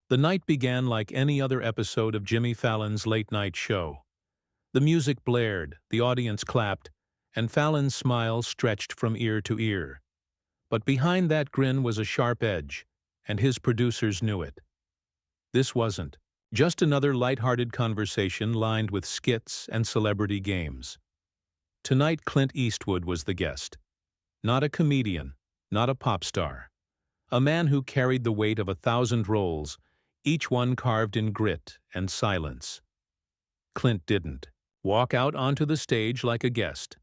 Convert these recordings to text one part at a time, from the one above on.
The night began like any other episode of Jimmy Fallon's late-night show. The music blared, the audience clapped, and Fallon's smile stretched from ear to ear. But behind that grin was a sharp edge, and his producers knew it. This wasn't just another light-hearted conversation lined with skits and celebrity games. Tonight Clint Eastwood was the guest. Not a comedian, not a pop star. A man who carried the weight of 1,000 roles, each one carved in grit and silence. Clint didn't walk out onto the stage like a guest.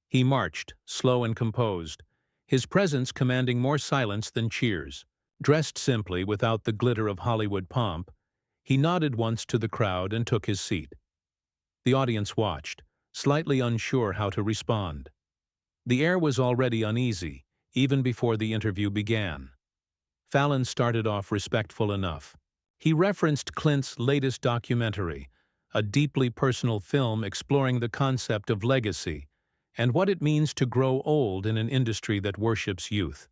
He marched, slow and composed, his presence commanding more silence than cheers. Dressed simply without the glitter of Hollywood pomp, he nodded once to the crowd and took his seat. The audience watched, slightly unsure how to respond. The air was already uneasy, even before the interview began. Fallon started off respectful enough. He referenced Clint's latest documentary, a deeply personal film exploring the concept of legacy and what it means to grow old in an industry that worships youth.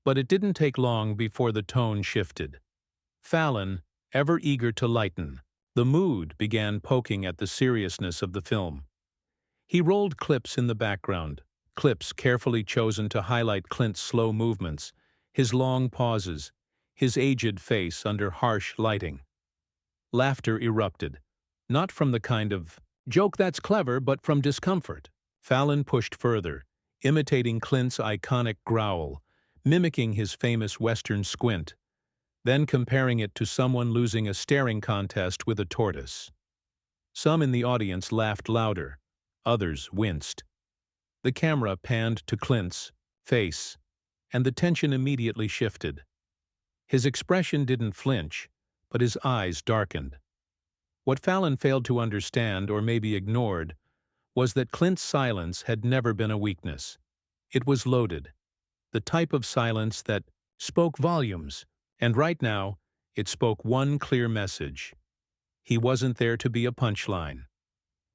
But it didn't take long before the tone shifted. Fallon, ever eager to lighten the mood, began poking at the seriousness of the film. He rolled clips in the background, clips carefully chosen to highlight Clint's slow movements, his long pauses, his aged face under harsh lighting. Laughter erupted, not from the kind of joke that's clever, but from discomfort. Fallon pushed further, imitating Clint's iconic growl, mimicking his famous Western squint, then comparing it to someone losing a staring contest with a tortoise. Some in the audience laughed louder, others winced. The camera panned to Clint's face, and the tension immediately shifted. His expression didn't flinch, but his eyes darkened. What Fallon failed to understand, or maybe ignored, was that Clint's silence had never been a weakness. It was loaded, the type of silence that spoke volumes, and right now, it spoke one clear message. He wasn't there to be a punchline.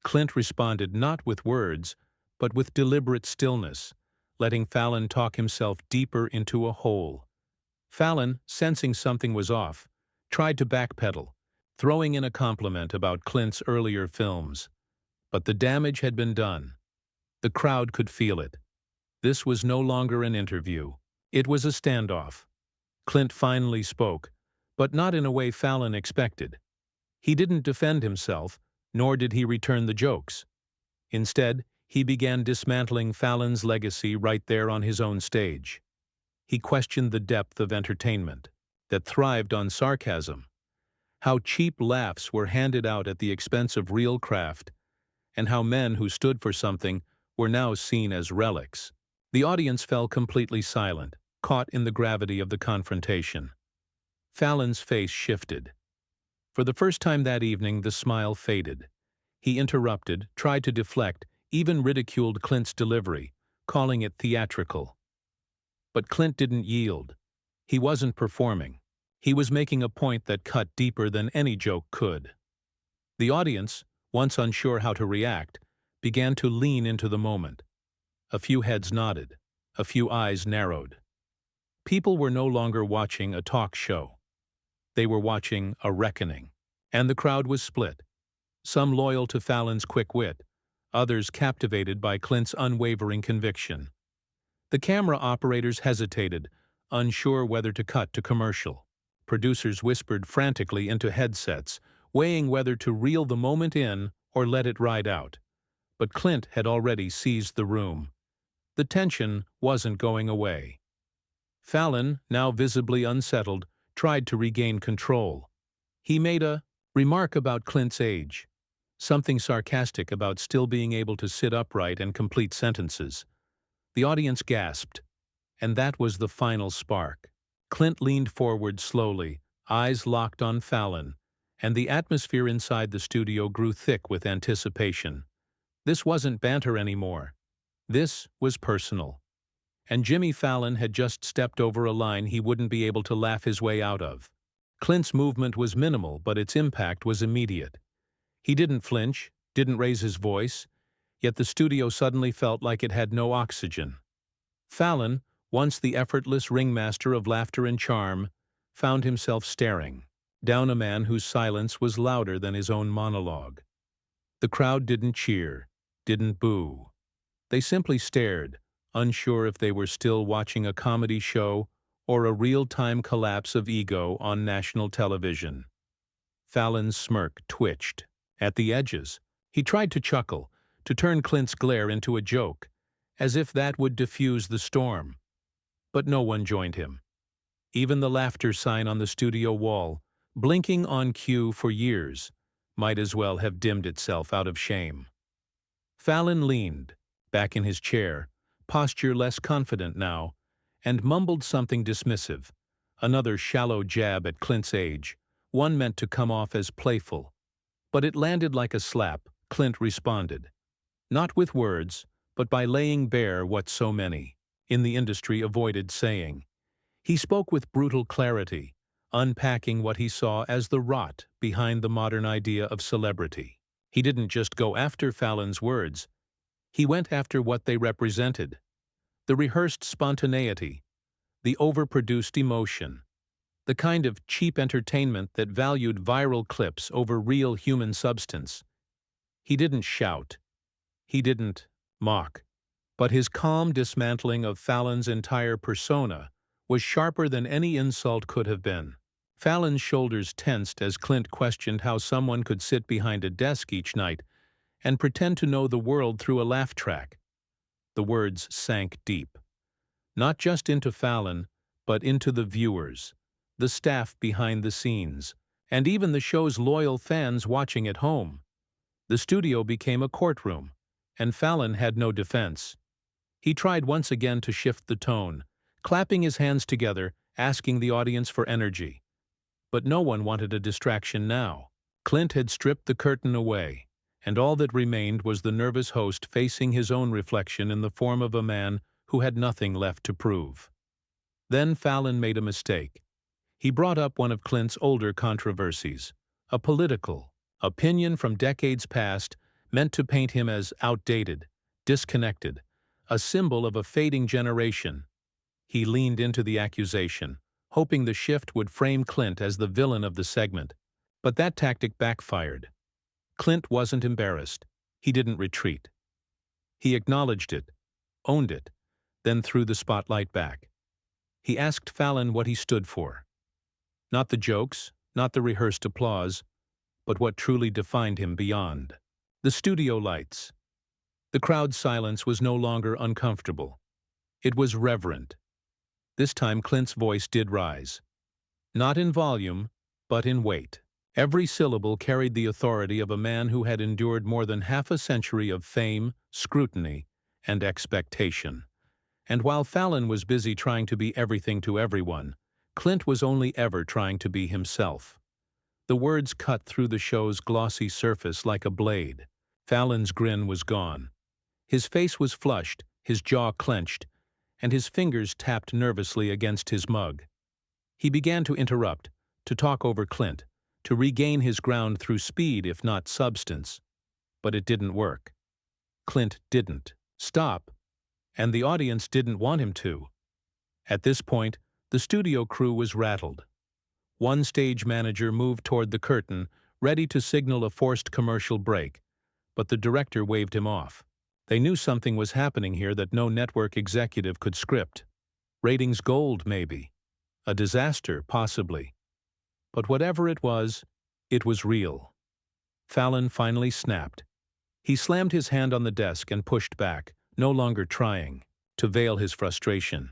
Clint responded not with words, but with deliberate stillness, letting Fallon talk himself deeper into a hole. Fallon, sensing something was off, tried to backpedal, throwing in a compliment about Clint's earlier films. But the damage had been done. The crowd could feel it. This was no longer an interview. It was a standoff. Clint finally spoke, but not in a way Fallon expected. He didn't defend himself, nor did he return the jokes. Instead, he began dismantling Fallon's legacy right there on his own stage. He questioned the depth of entertainment that thrived on sarcasm, how cheap laughs were handed out at the expense of real craft, and how men who stood for something were now seen as relics. The audience fell completely silent, caught in the gravity of the confrontation. Fallon's face shifted. For the first time that evening, the smile faded. He interrupted, tried to deflect, even ridiculed Clint's delivery, calling it theatrical. But Clint didn't yield. He wasn't performing. He was making a point that cut deeper than any joke could. The audience, once unsure how to react, began to lean into the moment. A few heads nodded, a few eyes narrowed. People were no longer watching a talk show. They were watching a reckoning. And the crowd was split. Some loyal to Fallon's quick wit, others captivated by Clint's unwavering conviction. The camera operators hesitated, unsure whether to cut to commercial. Producers whispered frantically into headsets, weighing whether to reel the moment in or let it ride out. But Clint had already seized the room. The tension wasn't going away. Fallon, now visibly unsettled, tried to regain control. He made a remark about Clint's age, something sarcastic about still being able to sit upright and complete sentences. The audience gasped, and that was the final spark. Clint leaned forward slowly, eyes locked on Fallon, and the atmosphere inside the studio grew thick with anticipation. This wasn't banter anymore. This was personal. And Jimmy Fallon had just stepped over a line he wouldn't be able to laugh his way out of. Clint's movement was minimal, but its impact was immediate. He didn't flinch, didn't raise his voice, yet the studio suddenly felt like it had no oxygen. Fallon, once the effortless ringmaster of laughter and charm, found himself staring. down a man whose silence was louder than his own monologue. The crowd didn't cheer, didn't boo. They simply stared, unsure if they were still watching a comedy show or a real-time collapse of ego on national television. Fallon's smirk twitched. At the edges, he tried to chuckle, to turn Clint's glare into a joke, as if that would diffuse the storm. But no one joined him. Even the laughter sign on the studio wall, blinking on cue for years, might as well have dimmed itself out of shame. Fallon leaned, back in his chair, posture less confident now, and mumbled something dismissive, another shallow jab at Clint's age, one meant to come off as playful. But it landed like a slap. Clint responded. Not with words, but by laying bare what so many in the industry avoided saying. He spoke with brutal clarity, unpacking what he saw as the rot behind the modern idea of celebrity. He didn't just go after Fallon's words. He went after what they represented. The rehearsed spontaneity, the overproduced emotion, the kind of cheap entertainment that valued viral clips over real human substance. He didn't shout. He didn't mock. But his calm dismantling of Fallon's entire persona was sharper than any insult could have been. Fallon's shoulders tensed as Clint questioned how someone could sit behind a desk each night and pretend to know the world through a laugh track. The words sank deep. Not just into Fallon, but into the viewers, the staff behind the scenes, and even the show's loyal fans watching at home. The studio became a courtroom, and Fallon had no defense. He tried once again to shift the tone, clapping his hands together, asking the audience for energy. But no one wanted a distraction now. Clint had stripped the curtain away, and all that remained was the nervous host facing his own reflection in the form of a man who had nothing left to prove. Then Fallon made a mistake. He brought up one of Clint's older controversies, a political opinion from decades past meant to paint him as outdated, disconnected, a symbol of a fading generation. He leaned into the accusation, hoping the shift would frame Clint as the villain of the segment. But that tactic backfired. Clint wasn't embarrassed. He didn't retreat. He acknowledged it, owned it, then threw the spotlight back. He asked Fallon what he stood for. Not the jokes, not the rehearsed applause, but what truly defined him beyond. The studio lights. The crowd's silence was no longer uncomfortable. It was reverent. This time Clint's voice did rise. Not in volume, but in weight. Every syllable carried the authority of a man who had endured more than half a century of fame, scrutiny, and expectation. And while Fallon was busy trying to be everything to everyone, Clint was only ever trying to be himself. The words cut through the show's glossy surface like a blade. Fallon's grin was gone. His face was flushed, his jaw clenched, and his fingers tapped nervously against his mug. He began to interrupt, to talk over Clint, to regain his ground through speed if not substance. But it didn't work. Clint didn't stop, and the audience didn't want him to. At this point, the studio crew was rattled. One stage manager moved toward the curtain, ready to signal a forced commercial break, but the director waved him off. They knew something was happening here that no network executive could script. Ratings gold, maybe. A disaster, possibly. But whatever it was real. Fallon finally snapped. He slammed his hand on the desk and pushed back, no longer trying to veil his frustration.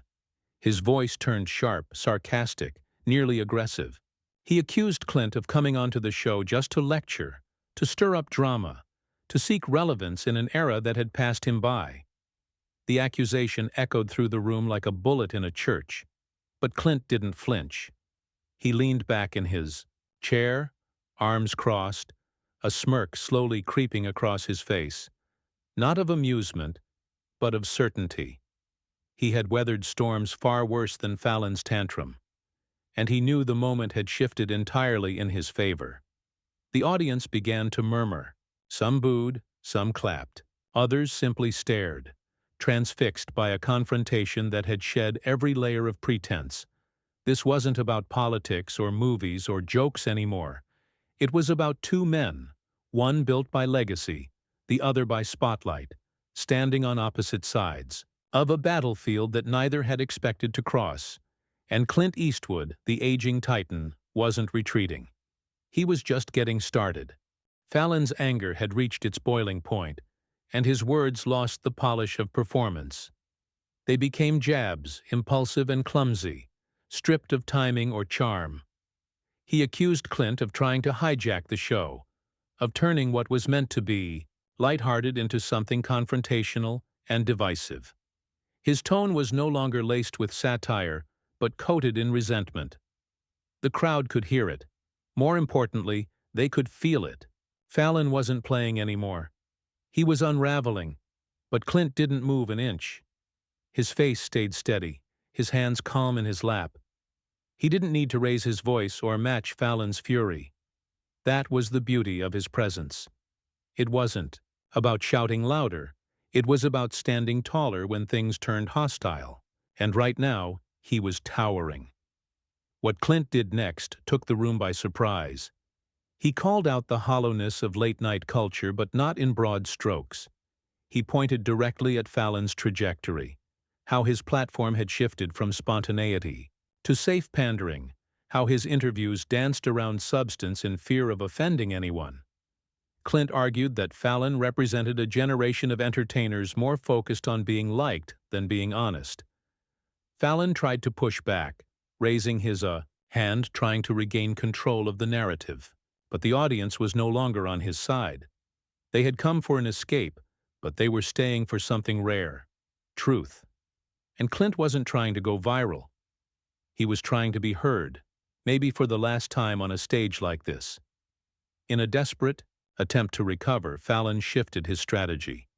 His voice turned sharp, sarcastic, nearly aggressive. He accused Clint of coming onto the show just to lecture, to stir up drama, to seek relevance in an era that had passed him by. The accusation echoed through the room like a bullet in a church. But Clint didn't flinch. He leaned back in his chair, arms crossed, a smirk slowly creeping across his face. Not of amusement, but of certainty. He had weathered storms far worse than Fallon's tantrum, and he knew the moment had shifted entirely in his favor. The audience began to murmur. Some booed, some clapped. Others simply stared, transfixed by a confrontation that had shed every layer of pretense, This wasn't about politics or movies or jokes anymore. It was about two men, one built by legacy, the other by spotlight, standing on opposite sides of a battlefield that neither had expected to cross. And Clint Eastwood, the aging titan, wasn't retreating. He was just getting started. Fallon's anger had reached its boiling point, and his words lost the polish of performance. They became jabs, impulsive and clumsy, stripped of timing or charm. He accused Clint of trying to hijack the show, of turning what was meant to be lighthearted into something confrontational and divisive. His tone was no longer laced with satire, but coated in resentment. The crowd could hear it. More importantly, they could feel it. Fallon wasn't playing anymore. He was unraveling, but Clint didn't move an inch. His face stayed steady, his hands calm in his lap. He didn't need to raise his voice or match Fallon's fury. That was the beauty of his presence. It wasn't about shouting louder. It was about standing taller when things turned hostile. And right now, he was towering. What Clint did next took the room by surprise. He called out the hollowness of late-night culture, but not in broad strokes. He pointed directly at Fallon's trajectory, how his platform had shifted from spontaneity to safe pandering, how his interviews danced around substance in fear of offending anyone. Clint argued that Fallon represented a generation of entertainers more focused on being liked than being honest. Fallon tried to push back, raising his hand trying to regain control of the narrative. But the audience was no longer on his side. They had come for an escape, but they were staying for something rare: truth. And Clint wasn't trying to go viral. He was trying to be heard, maybe for the last time on a stage like this. In a desperate attempt to recover, Fallon shifted his strategy.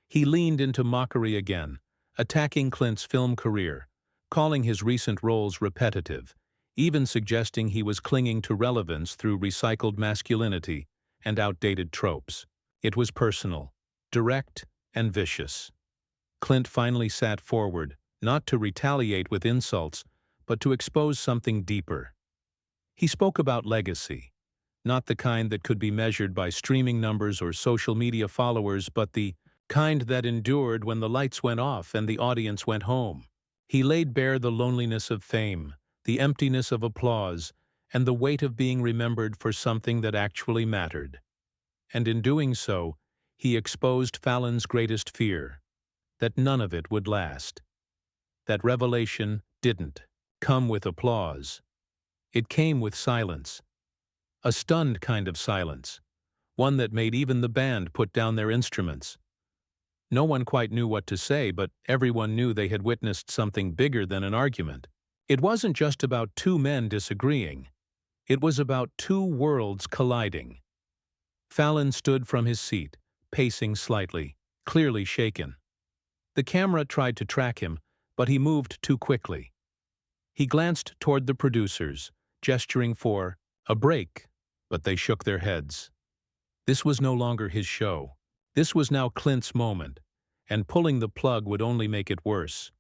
He leaned into mockery again, attacking Clint's film career, calling his recent roles repetitive, even suggesting he was clinging to relevance through recycled masculinity and outdated tropes. It was personal, direct, and vicious. Clint finally sat forward, not to retaliate with insults, but to expose something deeper. He spoke about legacy, not the kind that could be measured by streaming numbers or social media followers, but the kind that endured when the lights went off and the audience went home. He laid bare the loneliness of fame, the emptiness of applause, and the weight of being remembered for something that actually mattered. And in doing so, he exposed Fallon's greatest fear: that none of it would last. That revelation didn't come with applause. It came with silence. A stunned kind of silence, one that made even the band put down their instruments. No one quite knew what to say, but everyone knew they had witnessed something bigger than an argument. It wasn't just about two men disagreeing. It was about two worlds colliding. Fallon stood from his seat, pacing slightly, clearly shaken. The camera tried to track him, but he moved too quickly. He glanced toward the producers, gesturing for a break, but they shook their heads. This was no longer his show. This was now Clint's moment, and pulling the plug would only make it worse.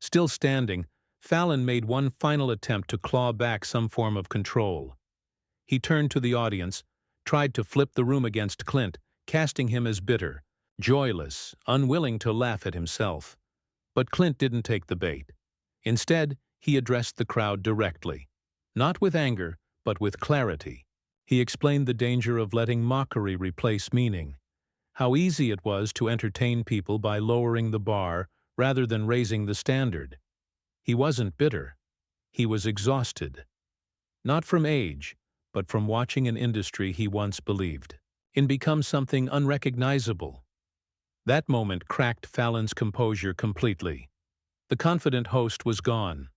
Still standing, Fallon made one final attempt to claw back some form of control. He turned to the audience, tried to flip the room against Clint, casting him as bitter, joyless, unwilling to laugh at himself. But Clint didn't take the bait. Instead, he addressed the crowd directly. Not with anger, but with clarity. He explained the danger of letting mockery replace meaning, how easy it was to entertain people by lowering the bar rather than raising the standard. He wasn't bitter. He was exhausted. Not from age, but from watching an industry he once believed in become something unrecognizable. That moment cracked Fallon's composure completely. The confident host was gone.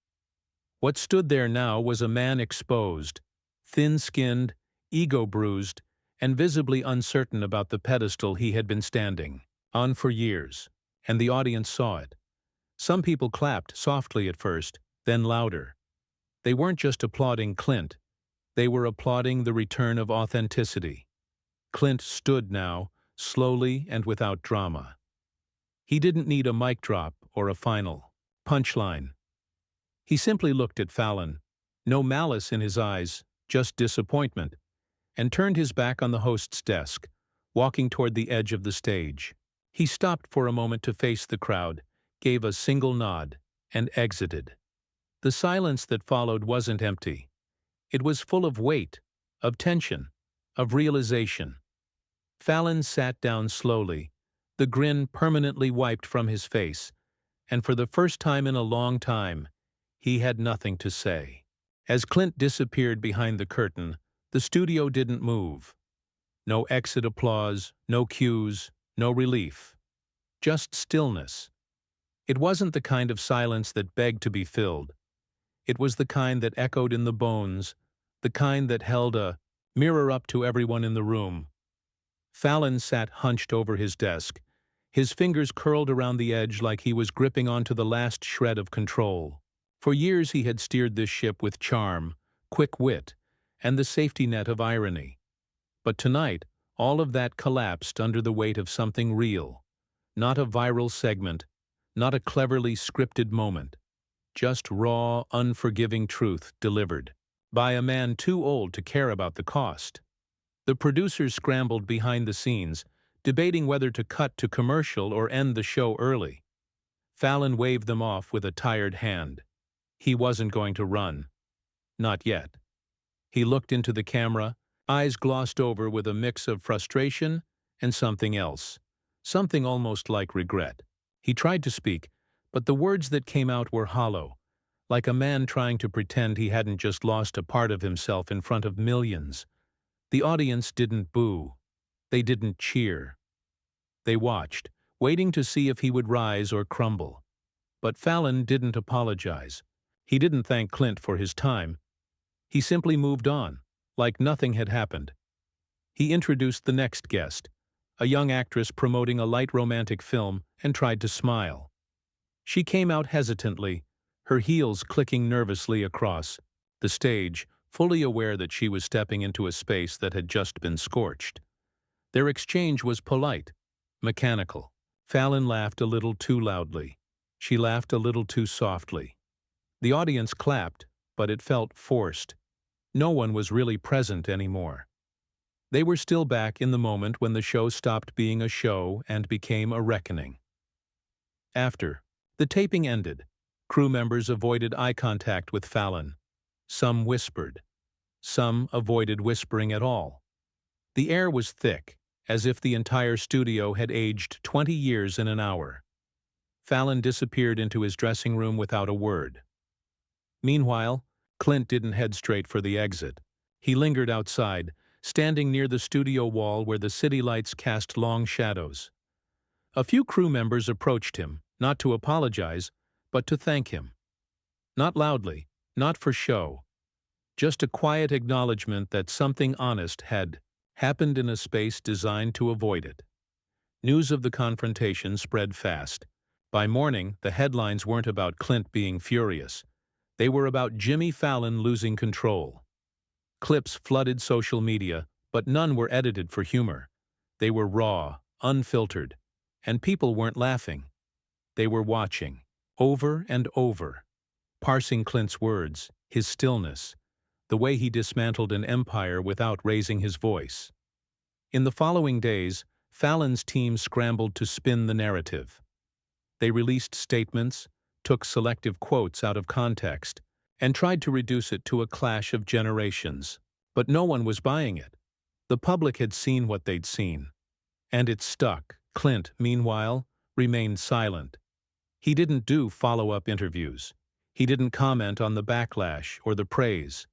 What stood there now was a man exposed, thin-skinned, ego-bruised, and visibly uncertain about the pedestal he had been standing on for years, and the audience saw it. Some people clapped softly at first, then louder. They weren't just applauding Clint, they were applauding the return of authenticity. Clint stood now, slowly and without drama. He didn't need a mic drop or a final punchline. He simply looked at Fallon, no malice in his eyes, just disappointment, and turned his back on the host's desk, walking toward the edge of the stage. He stopped for a moment to face the crowd, gave a single nod, and exited. The silence that followed wasn't empty. It was full of weight, of tension, of realization. Fallon sat down slowly, the grin permanently wiped from his face, and for the first time in a long time, he had nothing to say. As Clint disappeared behind the curtain, the studio didn't move. No exit applause, no cues, no relief. Just stillness. It wasn't the kind of silence that begged to be filled. It was the kind that echoed in the bones, the kind that held a mirror up to everyone in the room. Fallon sat hunched over his desk, his fingers curled around the edge like he was gripping onto the last shred of control. For years he had steered this ship with charm, quick wit, and the safety net of irony. But tonight, all of that collapsed under the weight of something real. Not a viral segment, not a cleverly scripted moment. Just raw, unforgiving truth delivered by a man too old to care about the cost. The producers scrambled behind the scenes, debating whether to cut to commercial or end the show early. Fallon waved them off with a tired hand. He wasn't going to run. Not yet. He looked into the camera, eyes glossed over with a mix of frustration and something else, something almost like regret. He tried to speak, but the words that came out were hollow, like a man trying to pretend he hadn't just lost a part of himself in front of millions. The audience didn't boo. They didn't cheer. They watched, waiting to see if he would rise or crumble. But Fallon didn't apologize. He didn't thank Clint for his time. He simply moved on, like nothing had happened. He introduced the next guest, a young actress promoting a light romantic film, and tried to smile. She came out hesitantly, her heels clicking nervously across the stage, fully aware that she was stepping into a space that had just been scorched. Their exchange was polite, mechanical. Fallon laughed a little too loudly. She laughed a little too softly. The audience clapped, but it felt forced. No one was really present anymore. They were still back in the moment when the show stopped being a show and became a reckoning. After the taping ended, crew members avoided eye contact with Fallon. Some whispered. Some avoided whispering at all. The air was thick, as if the entire studio had aged 20 years in an hour. Fallon disappeared into his dressing room without a word. Meanwhile, Clint didn't head straight for the exit. He lingered outside, standing near the studio wall where the city lights cast long shadows. A few crew members approached him, not to apologize, but to thank him. Not loudly, not for show. Just a quiet acknowledgement that something honest had happened in a space designed to avoid it. News of the confrontation spread fast. By morning, the headlines weren't about Clint being furious. They were about Jimmy Fallon losing control. Clips flooded social media, but none were edited for humor. They were raw, unfiltered, and people weren't laughing. They were watching, over and over, parsing Clint's words, his stillness, the way he dismantled an empire without raising his voice. In the following days, Fallon's team scrambled to spin the narrative. They released statements, took selective quotes out of context, and tried to reduce it to a clash of generations. But no one was buying it. The public had seen what they'd seen. And it stuck. Clint, meanwhile, remained silent. He didn't do follow-up interviews. He didn't comment on the backlash or the praise.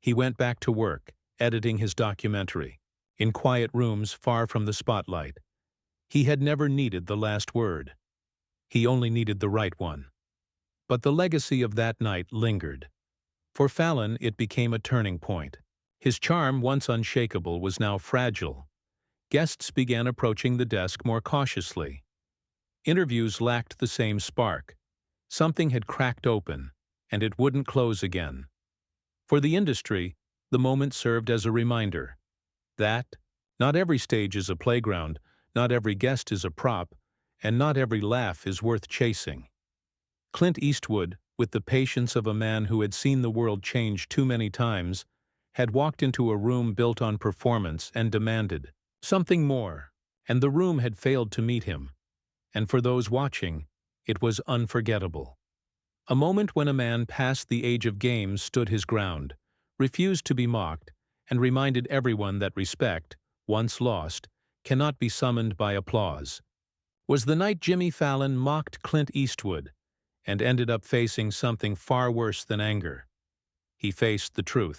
He went back to work, editing his documentary, in quiet rooms far from the spotlight. He had never needed the last word. He only needed the right one. But the legacy of that night lingered. For Fallon, it became a turning point. His charm, once unshakable, was now fragile. Guests began approaching the desk more cautiously. Interviews lacked the same spark. Something had cracked open, and it wouldn't close again. For the industry, the moment served as a reminder that not every stage is a playground, not every guest is a prop, and not every laugh is worth chasing. Clint Eastwood, with the patience of a man who had seen the world change too many times, had walked into a room built on performance and demanded something more, and the room had failed to meet him. And for those watching, it was unforgettable. A moment when a man past the age of games stood his ground, refused to be mocked, and reminded everyone that respect, once lost, cannot be summoned by applause. Was the night Jimmy Fallon mocked Clint Eastwood and ended up facing something far worse than anger. He faced the truth.